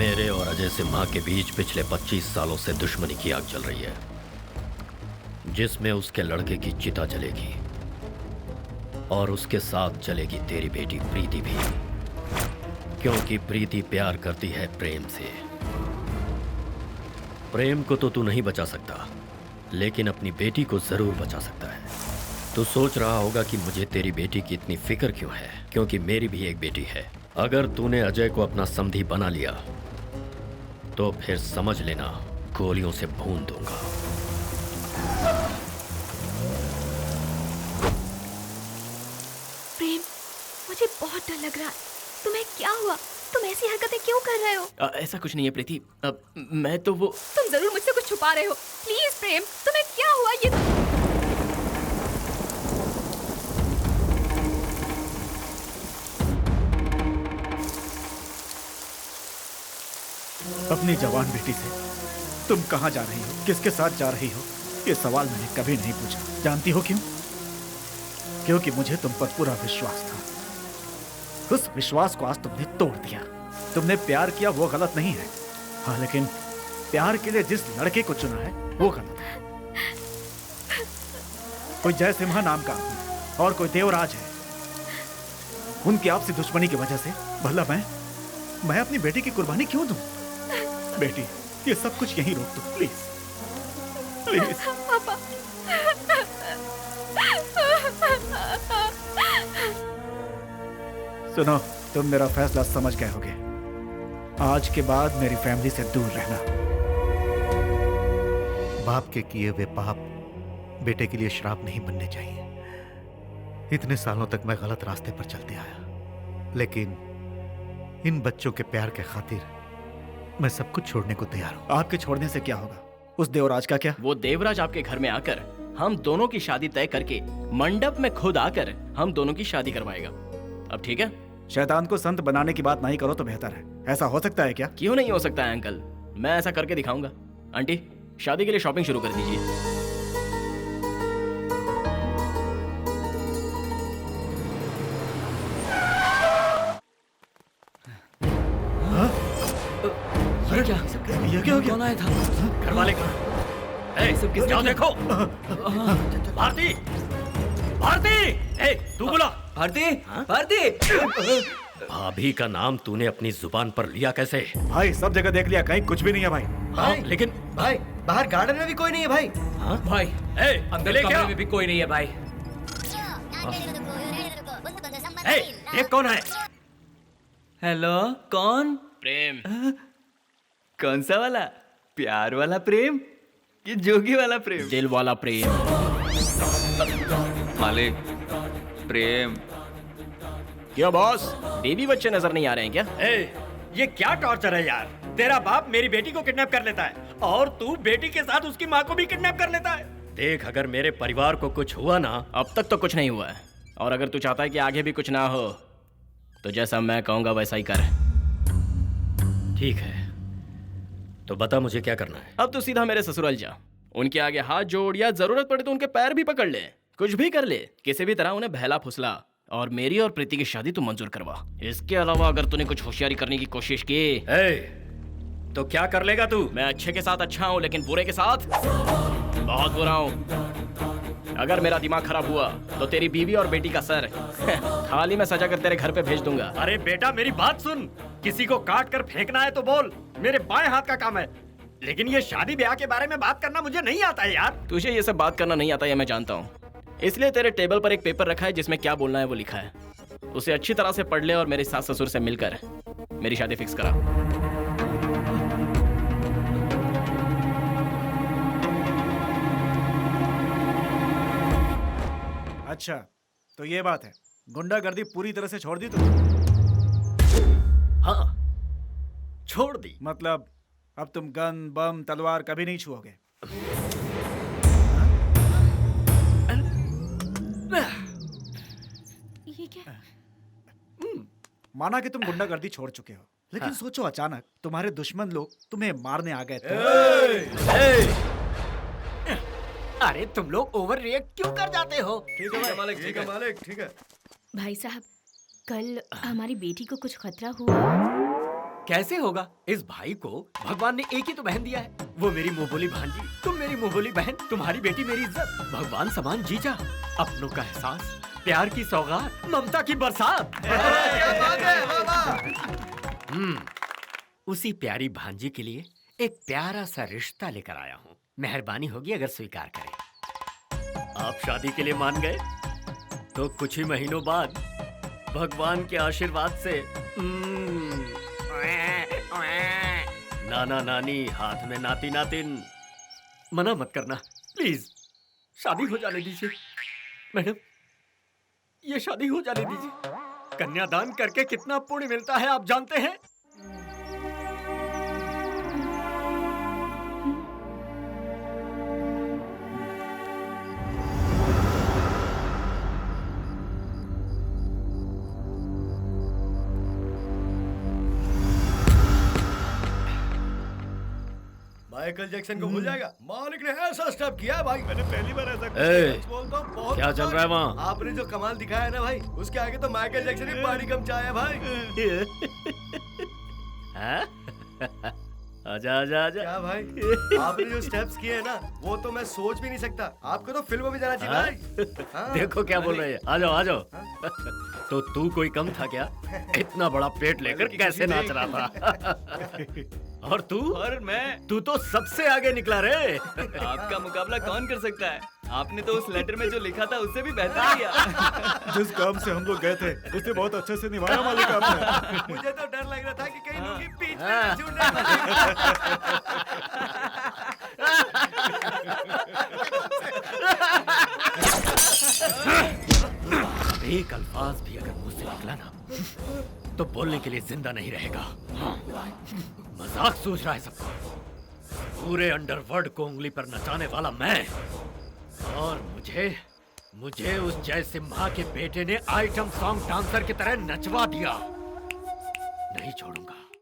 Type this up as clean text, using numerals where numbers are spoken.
मेरे और अजय सिम्हा के बीच पिछले 25 सालों से दुश्मनी की आग जल रही है, जिसमें उसके लड़के की चिता जलेगी और उसके साथ जलेगी तेरी बेटी प्रीति भी, क्योंकि प्रीति प्यार करती है प्रेम से। प्रेम को तो तू नहीं बचा सकता, लेकिन अपनी बेटी को जरूर बचा सकता है। तू सोच रहा होगा कि मुझे तेरी बेटी की इतनी फिक्र क्यों है, क्योंकि मेरी भी एक बेटी है। अगर तूने अजय को अपना समधी बना लिया तो फिर समझ लेना गोलियों से भून दूंगा। प्रेम, मुझे बहुत डर लग रहा है। तुम्हें क्या हुआ? तुम ऐसी हरकतें क्यों कर रहे हो? ऐसा कुछ नहीं है प्रीति। मैं तो वो तुम जरूर मुझसे कुछ छुपा रहे हो। प्लीज प्रेम, तुम्हें क्या हुआ? ये अपनी जवान बेटी से तुम कहां जा रही हो, किसके साथ जा रही हो, ये सवाल मैंने कभी नहीं पूछा। जानती हो क्यों? क्योंकि मुझे तुम पर पूरा विश्वास था। उस विश्वास को आज तुमने तोड़ दिया। तुमने प्यार किया वो गलत नहीं है, हाँ, लेकिन प्यार के लिए जिस लड़के को चुना है वो गलत है। कोई जय सिम्हा नाम का आदमी और कोई देवराज है। उनकी आपसी दुश्मनी की वजह से भला मैं अपनी बेटी की कुर्बानी क्यों दूं? बेटी, ये सब कुछ यहीं रोक दो प्लीज, प्लीज। पापा। सुनो, तुम मेरा फैसला समझ गए होगे। आज के बाद मेरी फैमिली से दूर रहना। बाप के किए हुए पाप बेटे के लिए श्राप नहीं बनने चाहिए। इतने सालों तक मैं गलत रास्ते पर चलते आया, लेकिन इन बच्चों के प्यार के खातिर मैं सब कुछ छोड़ने को तैयार हूं। आपके छोड़ने से क्या होगा? उस देवराज का क्या? वो देवराज आपके घर में आकर हम दोनों की शादी तय करके मंडप में खुद आकर हम दोनों की शादी करवाएगा। अब ठीक है? शैतान को संत बनाने की बात नहीं करो तो बेहतर है। ऐसा हो सकता है क्या? क्यों नहीं हो सकता है अंकल, मैं ऐसा करके दिखाऊंगा। आंटी, शादी के लिए शॉपिंग शुरू कर दीजिए। ये क्या हो गया? कौन आया था? घर वाले कहाँ? जाओ देखो। भारती, भारती, तू बोला। भारती, भारती। भाभी का नाम तूने अपनी जुबान पर लिया कैसे? भाई, सब जगह देख लिया, कहीं कुछ भी नहीं है भाई। हाँ, लेकिन भाई, बाहर गार्डन में भी कोई नहीं है भाई। हाँ? भाई, अंदर कमरे में भी कोई नहीं है भाई। ये कौन है? हेलो, कौन? प्रेम। कौन सा वाला? प्यार वाला प्रेम कि जोगी वाला प्रेम? दिल वाला प्रेम। मालिक, प्रेम। क्या बॉस, बेबी बच्चे नजर नहीं आ रहे हैं क्या? ये क्या टॉर्चर है यार? तेरा बाप मेरी बेटी को किडनैप कर लेता है और तू बेटी के साथ उसकी माँ को भी किडनैप कर लेता है। देख, अगर मेरे परिवार को कुछ हुआ ना। अब तक तो कुछ नहीं हुआ है, और अगर तू चाहता है कि आगे भी कुछ ना हो तो जैसा मैं कहूंगा वैसा ही कर। ठीक है, तो बता मुझे क्या करना है? अब तो सीधा मेरे ससुराल जा, उनके आगे हाथ जोड़, या जरूरत पड़े तो उनके पैर भी पकड़ ले, कुछ भी कर ले, किसी भी तरह उन्हें बहला फुसला, और मेरी और प्रीति की शादी तू मंजूर करवा। इसके अलावा अगर तूने कुछ होशियारी करने की कोशिश की तो क्या कर लेगा तू? मैं अच्छे के साथ अच्छा हूँ, लेकिन बुरे के साथ बहुत बुरा हूँ। अगर मेरा दिमाग खराब हुआ तो तेरी बीवी और बेटी का सर थाली में सजा कर तेरे घर पे भेज दूंगा। अरे बेटा, मेरी बात सुन। किसी को काट कर फेंकना है तो बोल, मेरे बाएं हाथ का काम है, लेकिन ये शादी ब्याह के बारे में बात करना मुझे नहीं आता है यार। तुझे ये सब बात करना नहीं आता है, मैं जानता हूँ, इसलिए तेरे टेबल पर एक पेपर रखा है जिसमें क्या बोलना है वो लिखा है। उसे अच्छी तरह से पढ़ ले और मेरे सास ससुर से मिलकर मेरी शादी फिक्स करा। अच्छा, तो ये बात है, गुंडागर्दी पूरी तरह से छोड़ दी तो? हाँ, छोड़ दी। मतलब अब तुम गन बम तलवार कभी नहीं छुओगे? ये क्या? माना कि तुम गुंडागर्दी छोड़ चुके हो, लेकिन सोचो, अचानक तुम्हारे दुश्मन लोग तुम्हें मारने आ गए तो? अरे तुम लोग ओवर रिएक्ट क्यों कर जाते हो? ठीक है मालिक, ठीक है मालिक, ठीक है। भाई साहब, कल हमारी बेटी को कुछ खतरा हुआ? कैसे होगा? इस भाई को भगवान ने एक ही तो बहन दिया है, वो मेरी मुंह बोली भांजी, तुम मेरी मुंह बोली बहन, तुम्हारी बेटी मेरी इज्जत, भगवान समान जीजा, अपनों का एहसास, प्यार की सौगात, ममता की बरसात। उसी प्यारी भांजी के लिए एक प्यारा सा रिश्ता लेकर आया हूँ। मेहरबानी होगी अगर स्वीकार करें। आप शादी के लिए मान गए तो कुछ ही महीनों बाद भगवान के आशीर्वाद से नाना नानी हाथ में नाती नातिन। मना मत करना प्लीज, शादी हो जाने दीजिए मैडम, ये शादी हो जाने दीजिए। कन्यादान करके कितना पुण्य मिलता है आप जानते हैं? माइकल जैक्सन को भूल जाएगा। मालिक ने ऐसा स्टेप किया है भाई, मैंने पहली बार ऐसा बोलता हूँ। बहुत क्या चल रहा है वहाँ? आपने जो कमाल दिखाया है ना भाई, उसके आगे तो माइकल जैक्सन ही पानी कम चाहे भाई। आजा आजा आजा। क्या भाई, आपने जो स्टेप्स किए हैं ना, वो तो मैं सोच भी नहीं सकता। आपको तो फिल्म में जाना चाहिए भाई। हाँ। देखो क्या बोल रहे हैं। आ जाओ आ जाओ। तो तू कोई कम था क्या? इतना बड़ा पेट लेकर कैसे नाच रहा था? और तू? और मैं? तू तो सबसे आगे निकला रे। आपका मुकाबला कौन कर सकता है? आपने तो उस लेटर में जो लिखा था उससे भी बेहतर किया। जिस काम से हम लोग गए थे उसे बहुत अच्छे से निभाया मालिक आपने। मुझे तो डर लग रहा था कि कहीं लूंगी बीच में ना छूट जाए। एक अल्फाज भी अगर मुंह से निकला ना तो बोलने के लिए जिंदा नहीं रहेगा। मजाक सोच रहा है सबको। पूरे अंडरवर्ल्ड को उंगली पर नचाने वाला मैं, और मुझे उस जय सिम्हा के बेटे ने आइटम सॉन्ग डांसर की तरह नचवा दिया। नहीं छोड़ूंगा।